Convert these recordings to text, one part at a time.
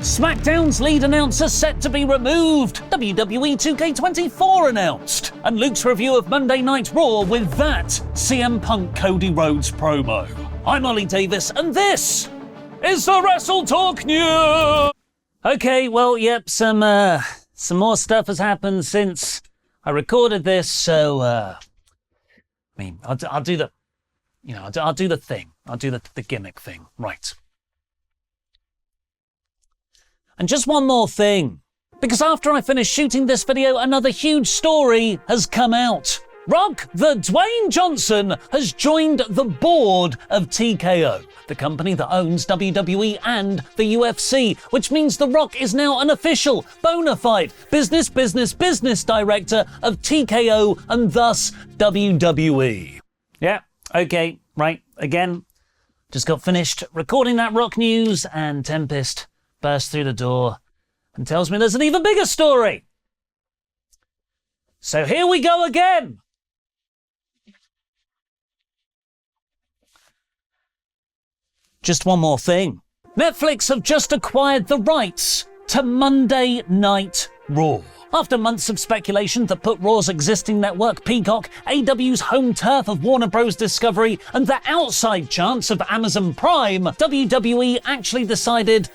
SmackDown's lead announcer set to be removed. WWE 2K24 announced. And Luke's review of Monday Night Raw with that CM Punk Cody Rhodes promo. I'm Oli Davis, and this is the WrestleTalk News! Okay, well, yep, some more stuff has happened since I recorded this, so, I'll do the thing. I'll do the gimmick thing. Right. And just one more thing. Because after I finished shooting this video, another huge story has come out. Rock, the Dwayne Johnson, has joined the board of TKO, the company that owns WWE and the UFC, which means The Rock is now an official, bona fide business director of TKO and thus WWE. Yeah, okay, right, again, just got finished recording that Rock news and Tempest bursts through the door and tells me there's an even bigger story. So here we go again. Just one more thing. Netflix have just acquired the rights to Monday Night Raw. After months of speculation that put Raw's existing network, Peacock, AEW's home turf of Warner Bros. Discovery, and the outside chance of Amazon Prime, WWE actually decided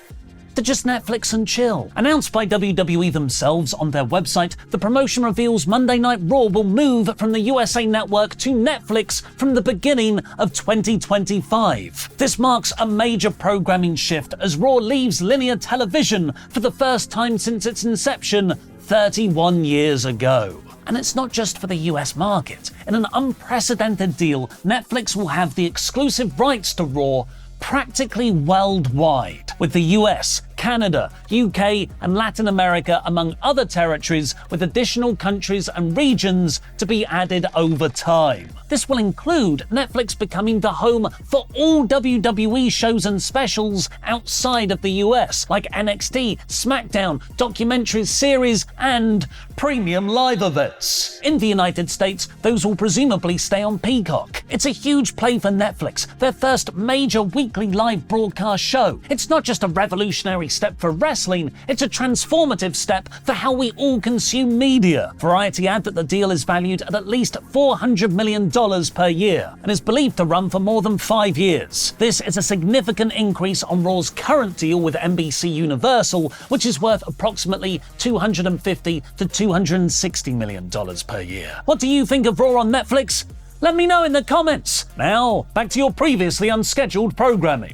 to just Netflix and chill. Announced by WWE themselves on their website, the promotion reveals Monday Night Raw will move from the USA Network to Netflix from the beginning of 2025. This marks a major programming shift as Raw leaves linear television for the first time since its inception 31 years ago. And it's not just for the US market. In an unprecedented deal, Netflix will have the exclusive rights to Raw practically worldwide, with the US, Canada, UK, and Latin America among other territories, with additional countries and regions to be added over time. This will include Netflix becoming the home for all WWE shows and specials outside of the US, like NXT, SmackDown, documentaries, series, and premium live events. In the United States, those will presumably stay on Peacock. It's a huge play for Netflix, their first major weekly live broadcast show. It's not just a revolutionary step for wrestling, it's a transformative step for how we all consume media. Variety add that the deal is valued at least $400 million per year and is believed to run for more than 5 years. This is a significant increase on Raw's current deal with NBC Universal, which is worth approximately $250 to $260 million per year. What do you think of Raw on Netflix? Let me know in the comments. Now, back to your previously unscheduled programming.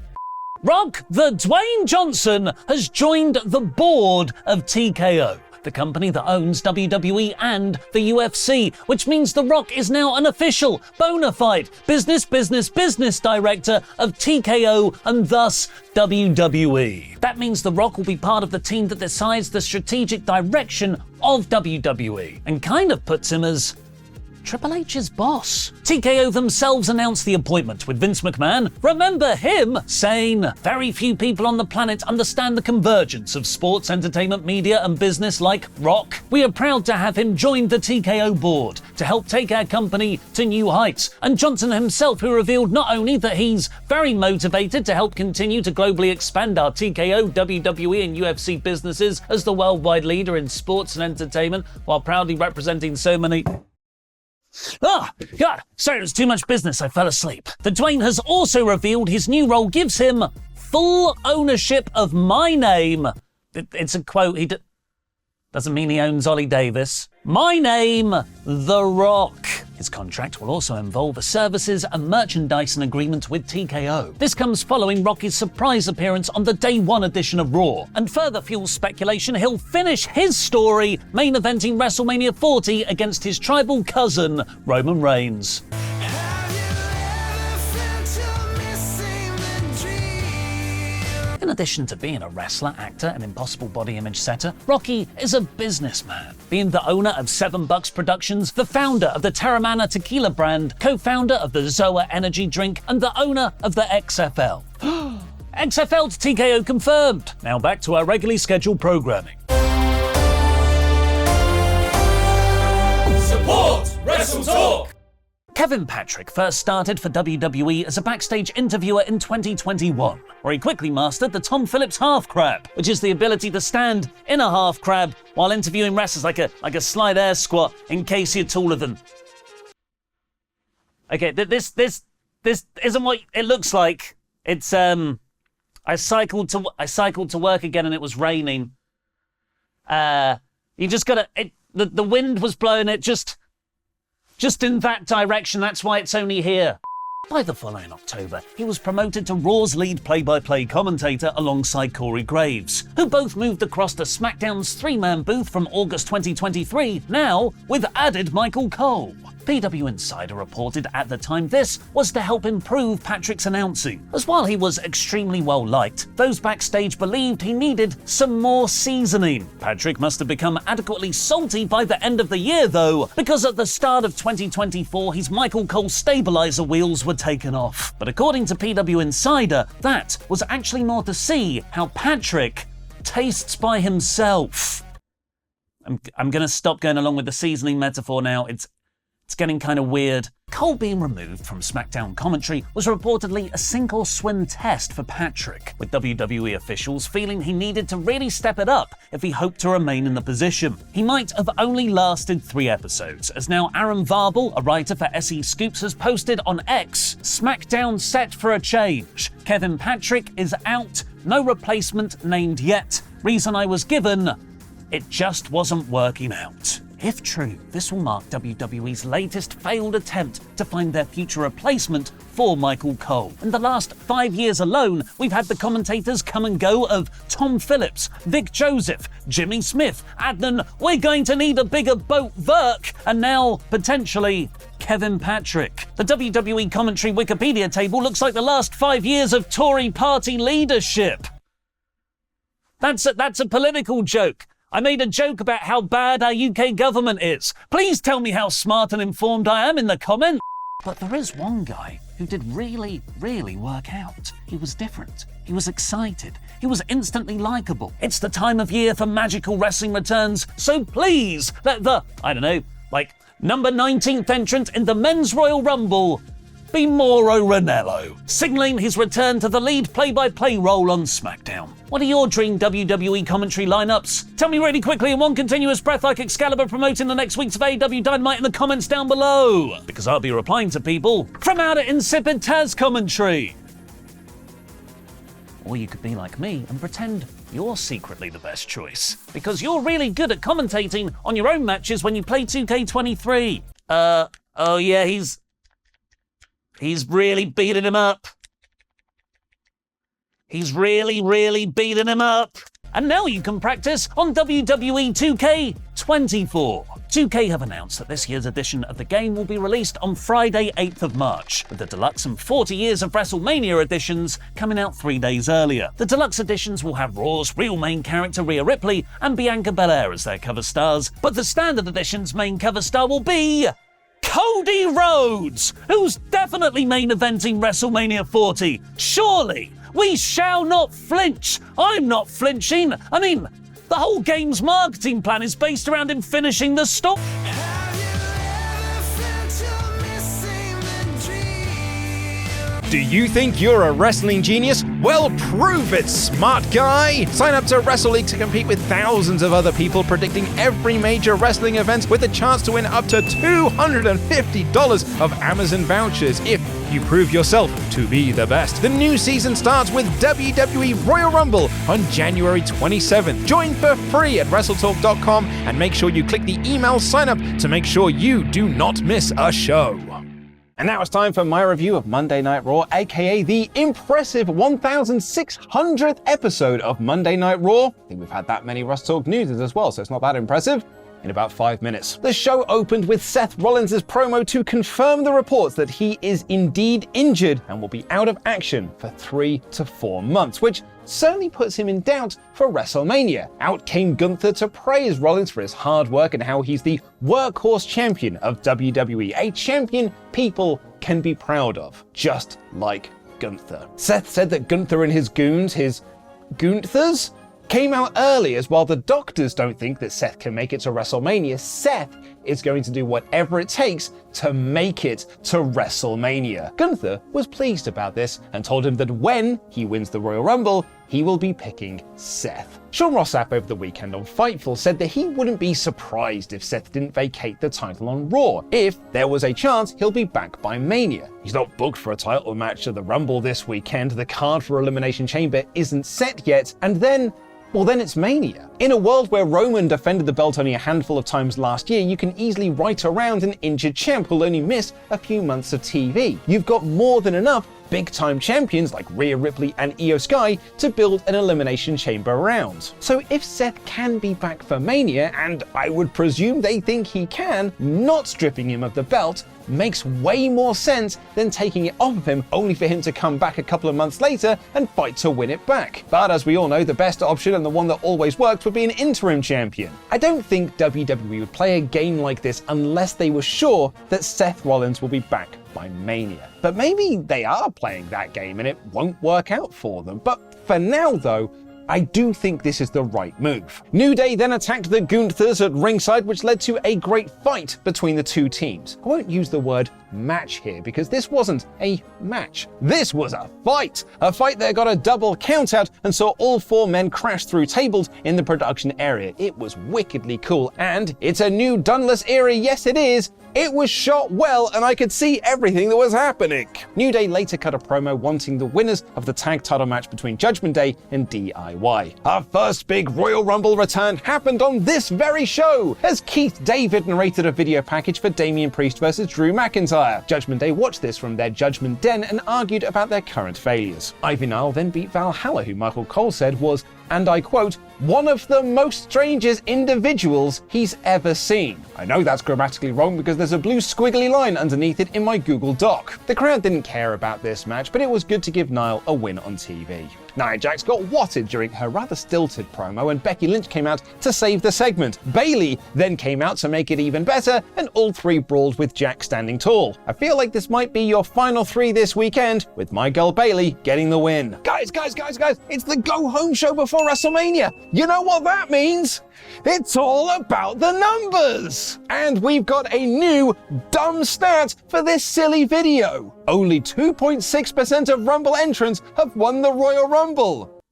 Rock, the Dwayne Johnson, has joined the board of TKO, the company that owns WWE and the UFC, which means The Rock is now an official, bona fide business director of TKO and thus WWE. That means The Rock will be part of the team that decides the strategic direction of WWE and kind of puts him as Triple H's boss. TKO themselves announced the appointment, with Vince McMahon, remember him, saying, "Very few people on the planet understand the convergence of sports, entertainment, media, and business like Rock. We are proud to have him join the TKO board to help take our company to new heights." And Johnson himself, who revealed not only that he's very motivated to help continue to globally expand our TKO, WWE, and UFC businesses as the worldwide leader in sports and entertainment, while proudly representing so many... Oh, God, sorry, it was too much business, I fell asleep. The Dwayne has also revealed his new role gives him full ownership of my name. It's a quote, doesn't mean he owns Oli Davis. My name, The Rock. His contract will also involve a services and merchandising agreement with TKO. This comes following Rocky's surprise appearance on the Day 1 edition of Raw, and further fuels speculation he'll finish his story main eventing WrestleMania 40 against his tribal cousin, Roman Reigns. In addition to being a wrestler, actor, and impossible body image setter, Rocky is a businessman, being the owner of 7 Bucks Productions, the founder of the Terramana tequila brand, co-founder of the Zoa energy drink, and the owner of the XFL. XFL to TKO confirmed. Now back to our regularly scheduled programming. Support WrestleTalk! Kevin Patrick first started for WWE as a backstage interviewer in 2021, where he quickly mastered the Tom Phillips half crab, which is the ability to stand in a half crab while interviewing wrestlers like a slide air squat in case you're taller than. Okay, this isn't what it looks like. It's I cycled to work again and it was raining. You just gotta. The wind was blowing it just in that direction. That's why it's only here. By the following October, he was promoted to Raw's lead play-by-play commentator alongside Corey Graves, who both moved across to SmackDown's three-man booth from August 2023, now with added Michael Cole. PW Insider reported at the time this was to help improve Patrick's announcing, as while he was extremely well liked, those backstage believed he needed some more seasoning. Patrick must have become adequately salty by the end of the year though, because at the start of 2024 his Michael Cole stabilizer wheels were taken off. But according to PW Insider, that was actually more to see how Patrick tastes by himself. I'm gonna stop going along with the seasoning metaphor now. It's getting kind of weird. Cole being removed from SmackDown commentary was reportedly a sink or swim test for Patrick, with WWE officials feeling he needed to really step it up if he hoped to remain in the position. He might have only lasted 3 episodes, as now Aaron Varble, a writer for SE Scoops, has posted on X, SmackDown set for a change. Kevin Patrick is out, no replacement named yet. Reason I was given, it just wasn't working out. If true, this will mark WWE's latest failed attempt to find their future replacement for Michael Cole. In the last 5 years alone, we've had the commentators come and go of Tom Phillips, Vic Joseph, Jimmy Smith, Adnan, we're going to need a bigger boat, Verk, and now, potentially, Kevin Patrick. The WWE commentary Wikipedia table looks like the last 5 years of Tory party leadership. That's a political joke. I made a joke about how bad our UK government is. Please tell me how smart and informed I am in the comments. But there is one guy who did really, really work out. He was different. He was excited. He was instantly likable. It's the time of year for magical wrestling returns, so please let the, number 19th entrant in the Men's Royal Rumble be Mauro Ranallo, signalling his return to the lead play-by-play role on SmackDown. What are your dream WWE commentary lineups? Tell me really quickly in one continuous breath like Excalibur promoting the next week's of AEW Dynamite in the comments down below, because I'll be replying to people from out at insipid Taz commentary. Or you could be like me and pretend you're secretly the best choice, because you're really good at commentating on your own matches when you play 2K23. Oh yeah, He's really beating him up. He's really, really beating him up. And now you can practice on WWE 2K24. 2K have announced that this year's edition of the game will be released on Friday, 8th of March, with the Deluxe and 40 Years of WrestleMania editions coming out 3 days earlier. The Deluxe editions will have Raw's real main character Rhea Ripley and Bianca Belair as their cover stars, but the Standard edition's main cover star will be Cody Rhodes, who's definitely main eventing WrestleMania 40. Surely, we shall not flinch. I'm not flinching. I mean, the whole game's marketing plan is based around him finishing the story. Do you think you're a wrestling genius? Well, prove it, smart guy! Sign up to WrestleLeague to compete with thousands of other people predicting every major wrestling event with a chance to win up to $250 of Amazon vouchers if you prove yourself to be the best. The new season starts with WWE Royal Rumble on January 27th. Join for free at WrestleTalk.com and make sure you click the email sign up to make sure you do not miss a show. And now it's time for my review of Monday Night Raw, aka the impressive 1,600th episode of Monday Night Raw. I think we've had that many WrestleTalk newses as well, so it's not that impressive. In about 5 minutes. The show opened with Seth Rollins' promo to confirm the reports that he is indeed injured and will be out of action for 3 to 4 months, which certainly puts him in doubt for WrestleMania. Out came Gunther to praise Rollins for his hard work and how he's the workhorse champion of WWE, a champion people can be proud of, just like Gunther. Seth said that Gunther and his goons, his Gunthers, came out early, as while the doctors don't think that Seth can make it to WrestleMania, Seth is going to do whatever it takes to make it to WrestleMania. Gunther was pleased about this and told him that when he wins the Royal Rumble, he will be picking Seth. Sean Ross Sapp over the weekend on Fightful said that he wouldn't be surprised if Seth didn't vacate the title on Raw, if there was a chance he'll be back by Mania. He's not booked for a title match at the Rumble this weekend, the card for Elimination Chamber isn't set yet, and then it's Mania. In a world where Roman defended the belt only a handful of times last year, you can easily write around an injured champ who'll only miss a few months of TV. You've got more than enough big-time champions like Rhea Ripley and Io Sky to build an Elimination Chamber around. So if Seth can be back for Mania, and I would presume they think he can, not stripping him of the belt makes way more sense than taking it off of him only for him to come back a couple of months later and fight to win it back. But as we all know, the best option and the one that always works would be an interim champion. I don't think WWE would play a game like this unless they were sure that Seth Rollins will be back by Mania. But maybe they are playing that game and it won't work out for them. But for now though, I do think this is the right move. New Day then attacked the Gunthers at ringside, which led to a great fight between the two teams. I won't use the word match here because this wasn't a match. This was a fight! A fight that got a double countout and saw all four men crash through tables in the production area. It was wickedly cool, and it's a new Dunless era, yes it is. It was shot well and I could see everything that was happening. New Day later cut a promo wanting the winners of the tag title match between Judgment Day and DIY. Our first big Royal Rumble return happened on this very show, as Keith David narrated a video package for Damian Priest versus Drew McIntyre. Judgment Day watched this from their Judgment Den and argued about their current failures. Ivy Nile then beat Valhalla, who Michael Cole said was, and I quote, one of the most strangest individuals he's ever seen. I know that's grammatically wrong because there's a blue squiggly line underneath it in my Google Doc. The crowd didn't care about this match, but it was good to give Nile a win on TV. Nia Jax got watted during her rather stilted promo and Becky Lynch came out to save the segment. Bayley then came out to make it even better and all three brawled with Jax standing tall. I feel like this might be your final three this weekend, with my girl Bayley getting the win. Guys, it's the go home show before WrestleMania. You know what that means? It's all about the numbers! And we've got a new dumb stat for this silly video. Only 2.6% of Rumble entrants have won the Royal Rumble.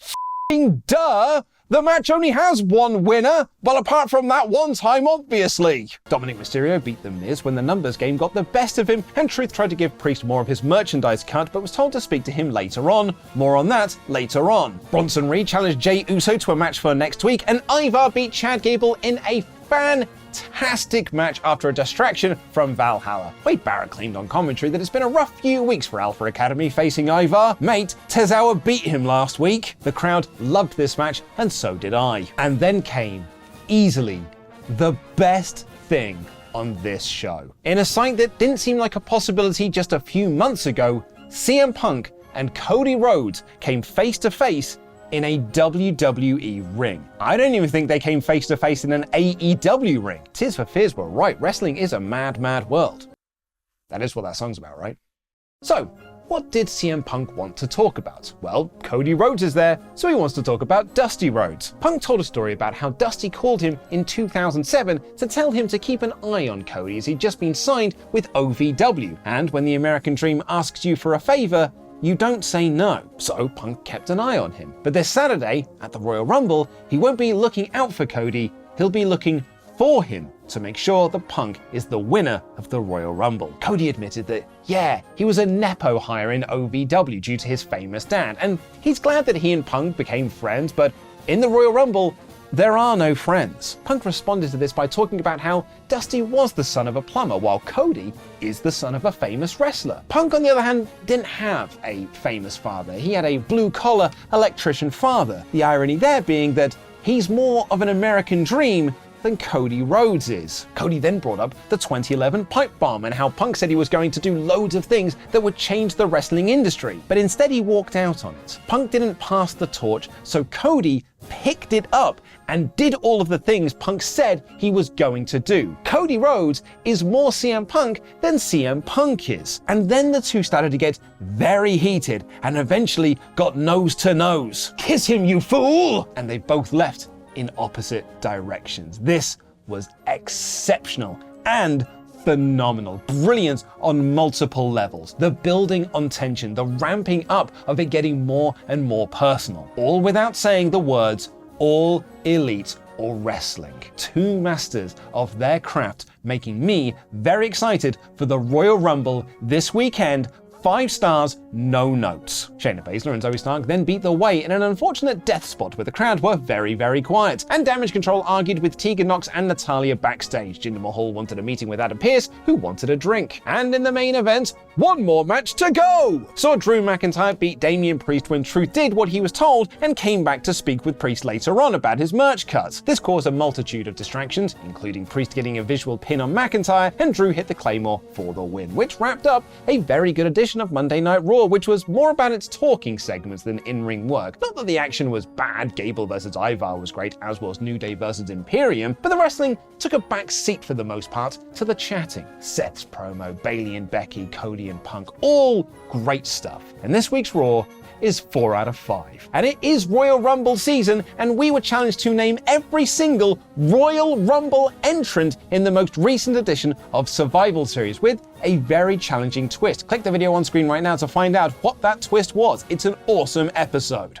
F***ing duh! The match only has one winner, well apart from that one time obviously. Dominic Mysterio beat The Miz when the numbers game got the best of him and Truth tried to give Priest more of his merchandise cut but was told to speak to him later on. More on that later on. Bronson Reed challenged Jey Uso to a match for next week and Ivar beat Chad Gable in a fantastic match after a distraction from Valhalla. Wade Barrett claimed on commentary that it's been a rough few weeks for Alpha Academy facing Ivar. Mate, Tozawa beat him last week. The crowd loved this match and so did I. And then came, easily, the best thing on this show. In a sight that didn't seem like a possibility just a few months ago, CM Punk and Cody Rhodes came face to face in a WWE ring. I don't even think they came face to face in an AEW ring. Tears for Fears were right, wrestling is a mad, mad world. That is what that song's about, right? So, what did CM Punk want to talk about? Well, Cody Rhodes is there, so he wants to talk about Dusty Rhodes. Punk told a story about how Dusty called him in 2007 to tell him to keep an eye on Cody as he'd just been signed with OVW. And when the American Dream asks you for a favor, you don't say no. So Punk kept an eye on him. But this Saturday, at the Royal Rumble, he won't be looking out for Cody, he'll be looking for him to make sure that Punk is the winner of the Royal Rumble. Cody admitted that, yeah, he was a nepo hire in OVW due to his famous dad, and he's glad that he and Punk became friends, but in the Royal Rumble, there are no friends. Punk responded to this by talking about how Dusty was the son of a plumber, while Cody is the son of a famous wrestler. Punk, on the other hand, didn't have a famous father. He had a blue-collar electrician father. The irony there being that he's more of an American dream than Cody Rhodes is. Cody then brought up the 2011 pipe bomb and how Punk said he was going to do loads of things that would change the wrestling industry, but instead he walked out on it. Punk didn't pass the torch, so Cody picked it up and did all of the things Punk said he was going to do. Cody Rhodes is more CM Punk than CM Punk is. And then the two started to get very heated and eventually got nose to nose. Kiss him, you fool! And they both left in opposite directions. This was exceptional and phenomenal. Brilliant on multiple levels. The building on tension, the ramping up of it getting more and more personal. All without saying the words, All Elite or Wrestling. Two masters of their craft, making me very excited for the Royal Rumble this weekend. 5 stars, no notes. Shayna Baszler and Zoe Stark then beat their way in an unfortunate death spot where the crowd were very, very quiet. And Damage Control argued with Tegan Nox and Natalya backstage. Jinder Mahal wanted a meeting with Adam Pearce, who wanted a drink. And in the main event, one more match to go! Saw Drew McIntyre beat Damian Priest when Truth did what he was told and came back to speak with Priest later on about his merch cut. This caused a multitude of distractions, including Priest getting a visual pin on McIntyre, and Drew hit the Claymore for the win, which wrapped up a very good edition of Monday Night Raw, which was more about its talking segments than in-ring work. Not that the action was bad, Gable versus Ivar was great, as was New Day versus Imperium, but the wrestling took a back seat for the most part to the chatting. Seth's promo, Bayley and Becky, Cody and Punk, all great stuff. And this week's Raw is 4 out of 5. And it is Royal Rumble season, and we were challenged to name every single Royal Rumble entrant in the most recent edition of Survival Series with a very challenging twist. Click the video on screen right now to find out what that twist was. It's an awesome episode.